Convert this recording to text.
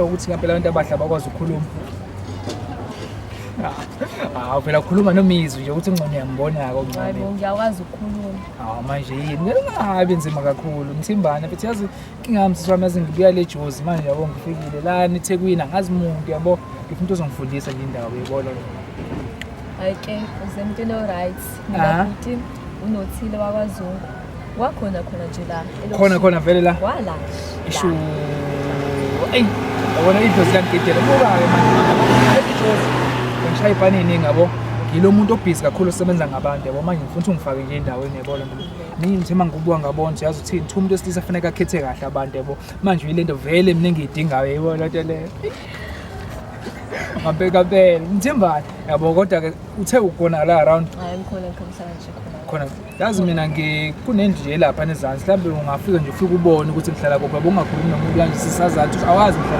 ukuthi ngempela abantu abadla bakwazi ukukhuluma. Phela ukhuluma nomizwi nje ukuthi ingcono uyambona-ke omncane. Hayi bo, ngiyakwazi ukukhuluma. Manje yini ngeke ungabi nzima kakhulu Mthimbana futhi yazi inkinga yami sisi wami yazi ngibuya le Jozi manje yabo ngifikile lana eThekwini angazi muntu yabo ngifuna ukuthi uzongifundisa le ndawo uyibona. Hayi-ke usemntwini o-right. Ngakuthi unothile wakwaZungu. Wakhona nje la. Khona vele la. Wala. Ishu. Eyi yabona idlozi langigedela buka-ke manje iJozi ngishaya ibhani eningi yabo ngilo muntu obhizi kakhulu osebenza ngabantu yabo manje ngifuna ukuthi ungifake nje endaweni yabona mina ngithema ngikubuka ngabona nje yazi uthini umuntu wesilisa kufanele akhethe kahle abantu yabo manje uyile nto vele mina engiyidingayo yayibona lento leyo ngabheka Mthimbana yabo kodwa-ke uthe ukona la around Hayi ngikhona ngikhambisana nje khona. yazi mina kunendlu lapha nezansi mhlawumbe ungafika nje ufike ubone ukuthi ngihlala kuphi yabo ungakhulumi nomuntu kanje sisazathi awazi ngihlala